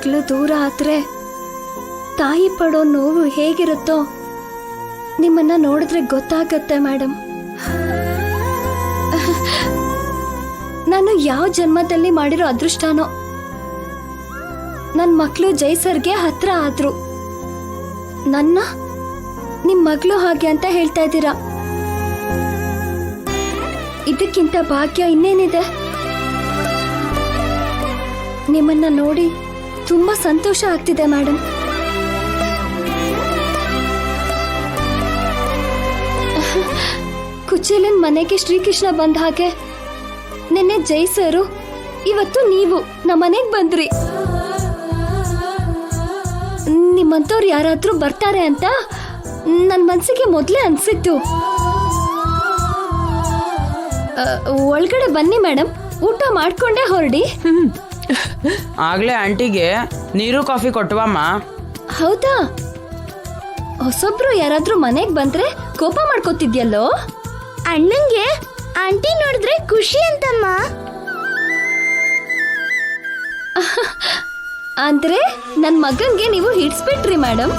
ಮಗಳು ದೂರ ಆದ್ರೆ ತಾಯಿ ಪಡೋ ನೋವು ಹೇಗಿರುತ್ತೋ ನಿಮ್ಮನ್ನ ನೋಡಿದ್ರೆ ಗೊತ್ತಾಗತ್ತೆ ಮೇಡಮ್. ನಾನು ಯಾವ ಜನ್ಮದಲ್ಲಿ ಮಾಡಿರೋ ಅದೃಷ್ಟನೋ ನನ್ನ ಮಕ್ಕಳು ಜೈ ಸರ್ಗೆ ಹತ್ರ ಆದ್ರು. ನನ್ನ ನಿಮ್ ಮಗಳು ಹಾಗೆ ಅಂತ ಹೇಳ್ತಾ ಇದ್ದೀರಾ. ಇದಕ್ಕಿಂತ ಭಾಗ್ಯ ಇನ್ನೇನಿದೆ? ನಿಮ್ಮನ್ನ ನೋಡಿ ತುಂಬಾ ಸಂತೋಷ ಆಗ್ತಿದೆ ಮೇಡಮ್. ಕುಚೇಲನ್ ಮನೆಗೆ ಶ್ರೀಕೃಷ್ಣ ಬಂದ ಹಾಗೆ ನಿನ್ನೆ ಜೈ ಸರು, ಇವತ್ತು ನೀವು ನಮ್ಮನೆಗೆ ಬಂದ್ರಿ. ನಿಮ್ಮಂತವ್ರು ಯಾರಾದ್ರೂ ಬರ್ತಾರೆ ಅಂತ ನನ್ನ ಮನ್ಸಿಗೆ ಮೊದಲೇ ಅನ್ಸಿತ್ತು. ಒಳಗಡೆ ಬನ್ನಿ ಮೇಡಮ್, ಊಟ ಮಾಡ್ಕೊಂಡೇ ಹೊರಡಿ. ಆಗ್ಲೇ ಆಂಟಿಗೆ ನೀರು ಕಾಫಿ ಕೊಟ್ಟವಮ್ಮ. ಹೌದಾ? ಹೊಸೊಬ್ರು ಯಾರಾದ್ರೂ ಮನೆಗೆ ಬಂದ್ರೆ ಕೋಪ ಮಾಡ್ಕೋತಿದ್ಯಲ್ಲೋ? ಅಣ್ಣಂಗೆ ಆಂಟಿ ನೋಡಿದ್ರೆ ಖುಷಿ ಅಂತಮ್ಮ. ಅಂದ್ರೆ ನನ್ ಮಗನ್ಗೆ ನೀವು ಹಿಡ್ಸ್ಬಿಟ್ರಿ ಮೇಡಮ್.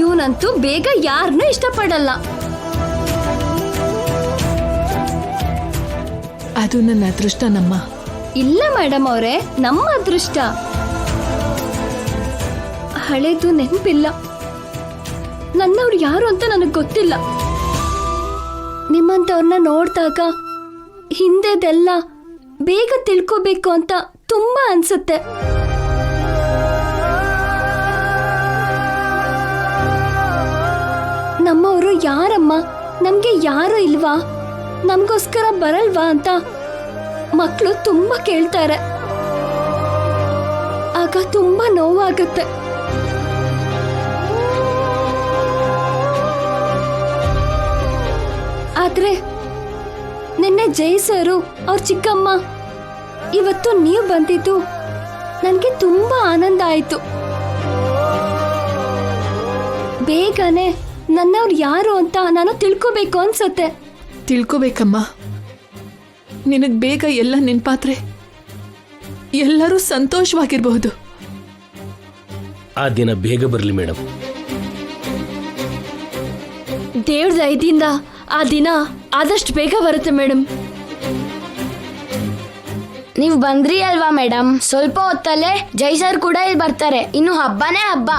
ಇವನಂತೂ ಬೇಗ ಯಾರನ್ನೂ ಇಷ್ಟಪಡಲ್ಲ. ಅದು ನನ್ನ ಅದೃಷ್ಟ ನಮ್ಮ. ಇಲ್ಲ ಮೇಡಮ್ ಅವರೇ, ನಮ್ಮ ಅದೃಷ್ಟ. ಹಳೇದು ನೆನಪಿಲ್ಲ, ನನ್ನವ್ರು ಯಾರು ಅಂತ ನನಗೆ ಗೊತ್ತಿಲ್ಲ. ನಿಮ್ಮಂತವ್ರನ್ನ ನೋಡಿದಾಗ ಹಿಂದೆದೆಲ್ಲ ಬೇಗ ತಿಳ್ಕೋಬೇಕು ಅಂತ ತುಂಬಾ ಅನ್ಸುತ್ತೆ. ನಮ್ಮವರು ಯಾರಮ್ಮ, ನಮ್ಗೆ ಯಾರು ಇಲ್ವಾ, ನಮಗೋಸ್ಕರ ಬರಲ್ವಾ ಅಂತ ಮಕ್ಕಳು ತುಂಬಾ ಕೇಳ್ತಾರೆ. ಆಗ ತುಂಬಾ ನೋವಾಗುತ್ತೆ. ಆದ್ರೆ ನಿನ್ನೆ ಜೈ ಸರು, ಅವ್ರ ಚಿಕ್ಕಮ್ಮ, ಇವತ್ತು ನೀವು ಬಂದಿದ್ದು ನನಗೆ ತುಂಬಾ ಆನಂದ ಆಯ್ತು. ಬೇಗನೆ ನನ್ನವ್ರು ಯಾರು ಅಂತ ನಾನು ತಿಳ್ಕೋಬೇಕು ಅನ್ಸತ್ತೆ. ತಿಳ್ಕೋಬೇಕಮ್ಮ. ನಿನಗ್ ಬೇಗ ಎಲ್ಲ ನೆನ್ಪಾತ್ರೆ ಎಲ್ಲರೂ ಸಂತೋಷವಾಗಿರ್ಬಹುದು. ಆ ದಿನ ಬೇಗ ಬರಲಿ ಮೇಡಮ್. ದೇವ್ರ ದಯದಿಂದ ಆ ದಿನ ಆದಷ್ಟು ಬೇಗ ಬರುತ್ತೆ ಮೇಡಮ್. ನೀವು ಬಂದ್ರಿ ಅಲ್ವಾ ಮೇಡಮ್, ಸ್ವಲ್ಪ ಹೊತ್ತಲ್ಲೇ ಜೈ ಸರ್ ಕೂಡ ಇಲ್ಲಿ ಬರ್ತಾರೆ. ಇನ್ನು ಹಬ್ಬನೇ ಹಬ್ಬ.